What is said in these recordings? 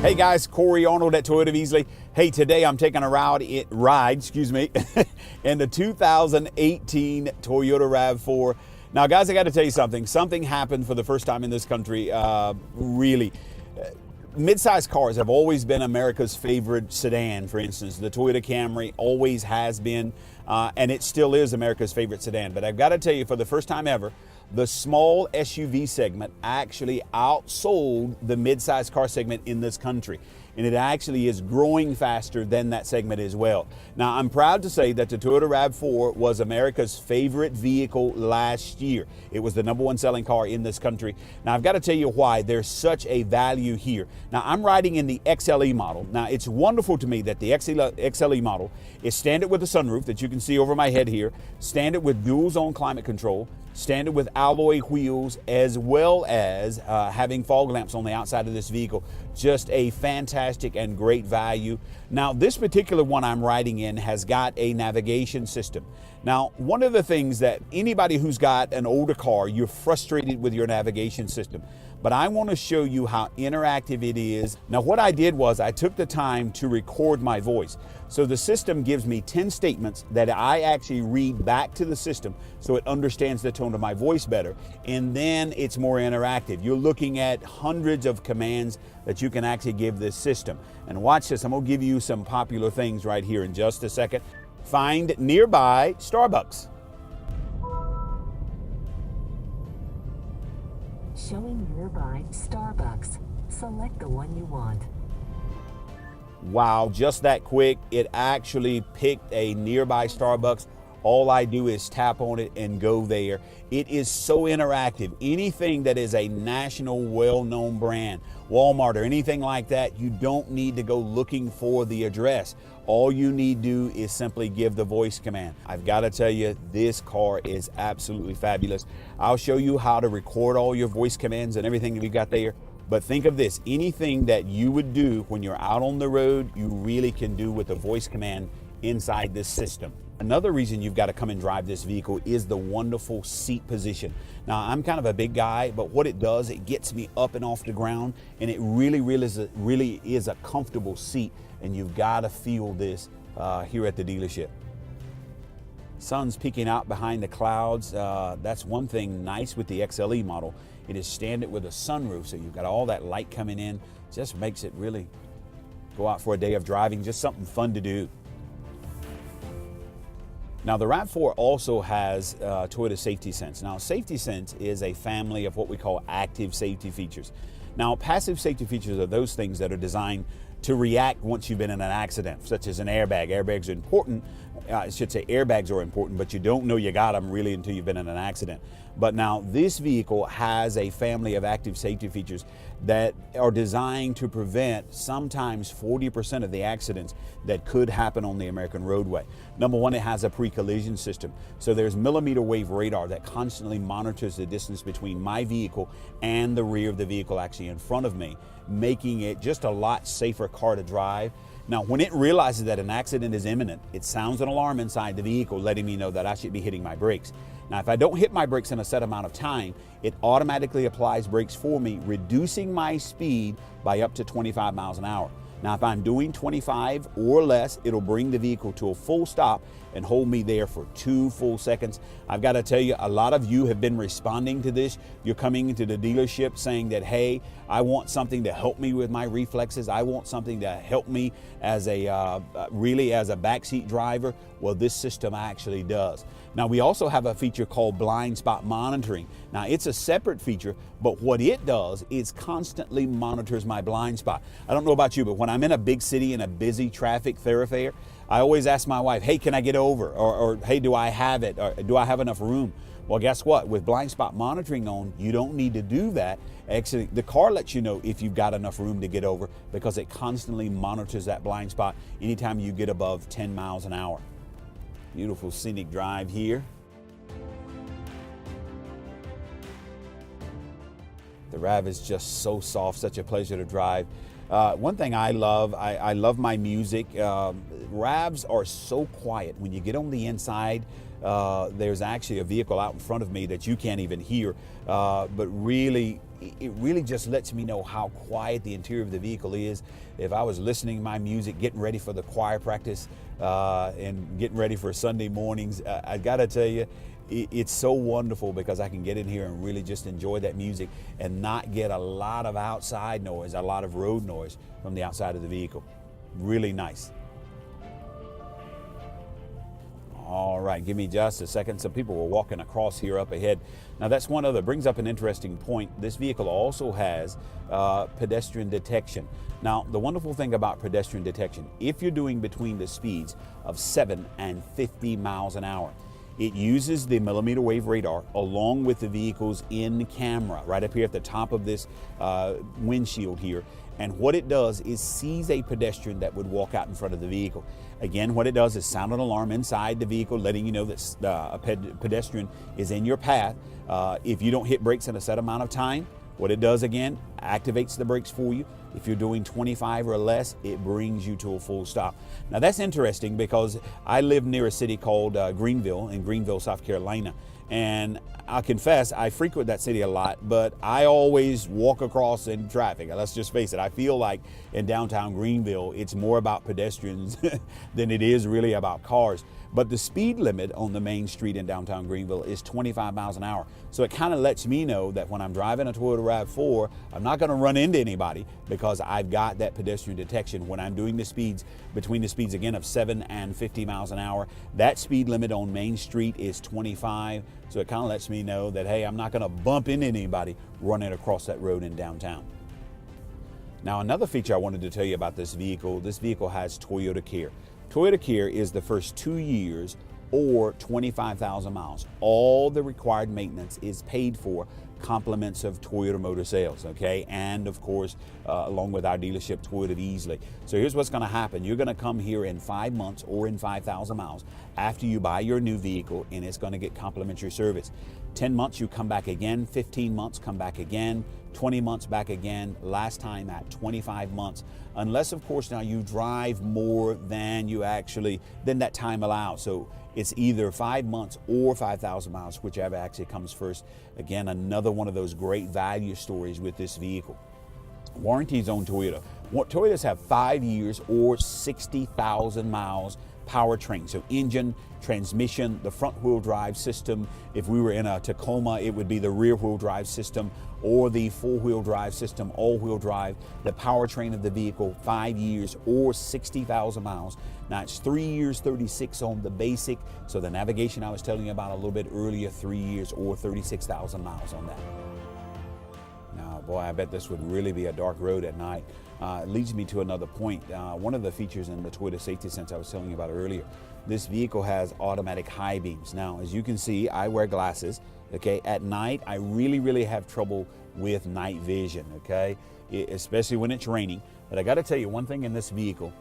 Hey guys, Corey Arnold at Toyota of Easley. Hey, today I'm taking a ride in the 2018 Toyota RAV4. Now guys, I got to tell you something. Something happened for the first time in this country, really. Mid-sized cars have always been America's favorite sedan, for instance. The Toyota Camry always has been, and it still is America's favorite sedan. But I've got to tell you, for the first time ever, the small SUV segment actually outsold the mid-sized car segment in this country. And it actually is growing faster than that segment as well. Now, I'm proud to say that the Toyota RAV4 was America's favorite vehicle last year. It was the #1 selling car in this country. Now, I've got to tell you why there's such a value here. Now, I'm riding in the XLE model. Now, it's wonderful to me that the XLE model is standard with a sunroof that you can see over my head here, standard with dual zone climate control, standard with alloy wheels, as well as having fog lamps on the outside of this vehicle. Just a fantastic and great value. Now, this particular one I'm riding in has got a navigation system. Now, one of the things that anybody who's got an older car, you're frustrated with your navigation system. But I want to show you how interactive it is. Now, what I did was I took the time to record my voice. So the system gives me 10 statements that I actually read back to the system so it understands the tone of my voice better. And then it's more interactive. You're looking at hundreds of commands that you can actually give this system. And watch this, I'm gonna give you some popular things right here in just a second. Find nearby Starbucks. Showing nearby Starbucks. Select the one you want. Wow, just that quick. It actually picked a nearby Starbucks. All I do is tap on it and go there. It is so interactive. Anything that is a national well-known brand, Walmart or anything like that, you don't need to go looking for the address. All you need to do is simply give the voice command. I've got to tell you, this car is absolutely fabulous. I'll show you how to record all your voice commands and everything that we got there. But think of this, anything that you would do when you're out on the road, you really can do with a voice command inside this system. Another reason you've got to come and drive this vehicle is the wonderful seat position. Now, I'm kind of a big guy, but what it does, it gets me up and off the ground, and it really is a comfortable seat, and you've got to feel this here at the dealership. Sun's peeking out behind the clouds. That's one thing nice with the XLE model. It is standard with a sunroof, so you've got all that light coming in. Just makes it really go out for a day of driving, just something fun to do. Now, the RAV4 also has Toyota Safety Sense. Now, Safety Sense is a family of what we call active safety features. Now, passive safety features are those things that are designed to react once you've been in an accident, such as an airbag. Airbags are important. I should say airbags are important, but you don't know you got them really until you've been in an accident. But now this vehicle has a family of active safety features that are designed to prevent sometimes 40% of the accidents that could happen on the American roadway. Number one, it has a pre-collision system. So there's millimeter wave radar that constantly monitors the distance between my vehicle and the rear of the vehicle actually in front of me, making it just a lot safer car to drive. Now, when it realizes that an accident is imminent, it sounds an alarm inside the vehicle letting me know that I should be hitting my brakes. Now, if I don't hit my brakes in a set amount of time, it automatically applies brakes for me, reducing my speed by up to 25 miles an hour. Now, if I'm doing 25 or less, it'll bring the vehicle to a full stop and hold me there for 2 full seconds. I've got to tell you, a lot of you have been responding to this. You're coming into the dealership saying that, hey, I want something to help me with my reflexes. I want something to help me as really as a backseat driver. Well, this system actually does. Now, we also have a feature called blind spot monitoring. Now, it's a separate feature, but what it does is constantly monitors my blind spot. I don't know about you, but when I'm in a big city in a busy traffic thoroughfare, I always ask my wife, hey, can I get over? Or hey, do I have it? Or do I have enough room? Well, guess what? With blind spot monitoring on, you don't need to do that. Actually, the car lets you know if you've got enough room to get over because it constantly monitors that blind spot anytime you get above 10 miles an hour. Beautiful scenic drive here. The RAV is just so soft, such a pleasure to drive. One thing I love my music. RAVs are so quiet. When you get on the inside, there's actually a vehicle out in front of me that you can't even hear. But really, it really just lets me know how quiet the interior of the vehicle is. If I was listening to my music, getting ready for the choir practice and getting ready for Sunday mornings, I gotta tell you, it's so wonderful because I can get in here and really just enjoy that music and not get a lot of outside noise, a lot of road noise from the outside of the vehicle. Really nice. All right, give me just a second. Some people were walking across here up ahead. Now that's one other, brings up an interesting point. This vehicle also has pedestrian detection. Now the wonderful thing about pedestrian detection, if you're doing between the speeds of 7 and 50 miles an hour, it uses the millimeter wave radar along with the vehicle's in camera right up here at the top of this windshield here. And what it does is sees a pedestrian that would walk out in front of the vehicle. Again, what it does is sound an alarm inside the vehicle, letting you know that a pedestrian is in your path. If you don't hit brakes in a set amount of time, what it does again, activates the brakes for you. If you're doing 25 or less, it brings you to a full stop. Now that's interesting because I live near a city called Greenville in Greenville, South Carolina. And I'll confess, I frequent that city a lot, but I always walk across in traffic. Let's just face it, I feel like in downtown Greenville, it's more about pedestrians than it is really about cars. But the speed limit on the main street in downtown Greenville is 25 miles an hour. So it kind of lets me know that when I'm driving a Toyota RAV4, I'm not going to run into anybody because I've got that pedestrian detection when I'm doing the speeds, between the speeds again of 7 and 50 miles an hour. That speed limit on Main Street is 25. So it kind of lets me know that, hey, I'm not going to bump into anybody running across that road in downtown. Now, another feature I wanted to tell you about this vehicle has Toyota Care. Toyota Care is the first 2 years or 25,000 miles. All the required maintenance is paid for, compliments of Toyota Motor Sales, okay? And of course, along with our dealership, Toyota of Easley. So here's what's gonna happen. You're gonna come here in 5 months or in 5,000 miles after you buy your new vehicle, and it's gonna get complimentary service. 10 months, you come back again. 15 months, come back again. 20 months, back again. Last time at 25 months. Unless, of course, now you drive more than that time allows. So it's either 5 months or 5,000 miles, whichever actually comes first. Again, another one of those great value stories with this vehicle. Warranties on Toyota. Toyotas have 5 years or 60,000 miles powertrain. So engine, transmission, the front wheel drive system. If we were in a Tacoma, it would be the rear wheel drive system or the four wheel drive system, all wheel drive. The powertrain of the vehicle, 5 years or 60,000 miles. Now it's 3 years, 36 on the basic. So the navigation I was telling you about a little bit earlier, 3 years or 36,000 miles on that. Now, boy, I bet this would really be a dark road at night. It leads me to another point. One of the features in the Toyota Safety Sense I was telling you about earlier, this vehicle has automatic high beams. Now, as you can see, I wear glasses, okay? At night, I really have trouble with night vision, okay? Especially when it's raining. But I gotta tell you one thing in this vehicle,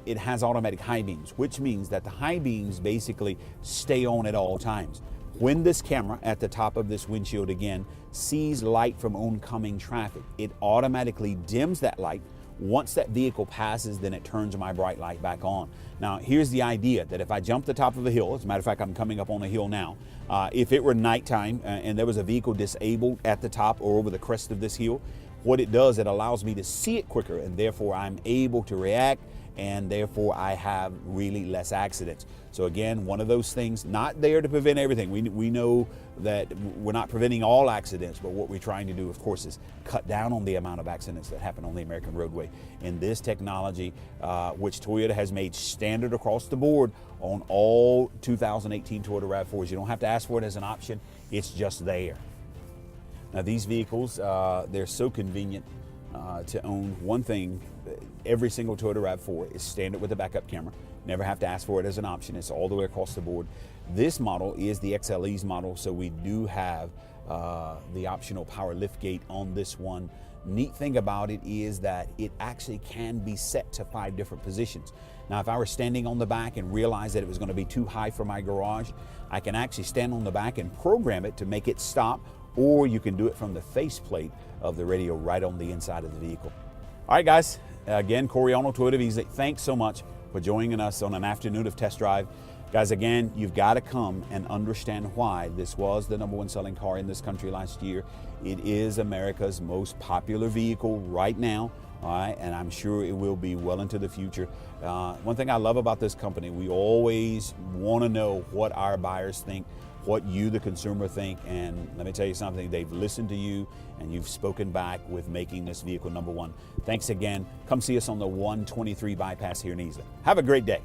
it has automatic high beams, which means that the high beams basically stay on at all times. When this camera at the top of this windshield again sees light from oncoming traffic, it automatically dims that light. Once that vehicle passes, then it turns my bright light back on. Now, here's the idea that if I jump the top of a hill, as a matter of fact, I'm coming up on a hill now. If it were nighttime and there was a vehicle disabled at the top or over the crest of this hill, what it does, it allows me to see it quicker, and therefore I'm able to react, and therefore I have really less accidents. So again, one of those things, not there to prevent everything. We know that we're not preventing all accidents, but what we're trying to do, of course, is cut down on the amount of accidents that happen on the American roadway. And this technology, which Toyota has made standard across the board on all 2018 Toyota RAV4s, you don't have to ask for it as an option, it's just there. Now these vehicles, they're so convenient to own. One thing, every single Toyota RAV4 is standard with a backup camera. Never have to ask for it as an option. It's all the way across the board. This model is the XLE's model, so we do have the optional power liftgate on this one. Neat thing about it is that it actually can be set to 5 different positions. Now, if I were standing on the back and realized that it was going to be too high for my garage, I can actually stand on the back and program it to make it stop, or you can do it from the faceplate of the radio right on the inside of the vehicle. All right, guys. Again, Corey Arnold, Toyota of Easley. Thanks so much for joining us on an afternoon of test drive. Guys, again, you've got to come and understand why this was the #1 selling car in this country last year. It is America's most popular vehicle right now. All right, and I'm sure it will be well into the future. One thing I love about this company, we always want to know what our buyers think, what you, the consumer, think. And let me tell you something, they've listened to you and you've spoken back with making this vehicle #1. Thanks again. Come see us on the 123 bypass here in Easley. Have a great day.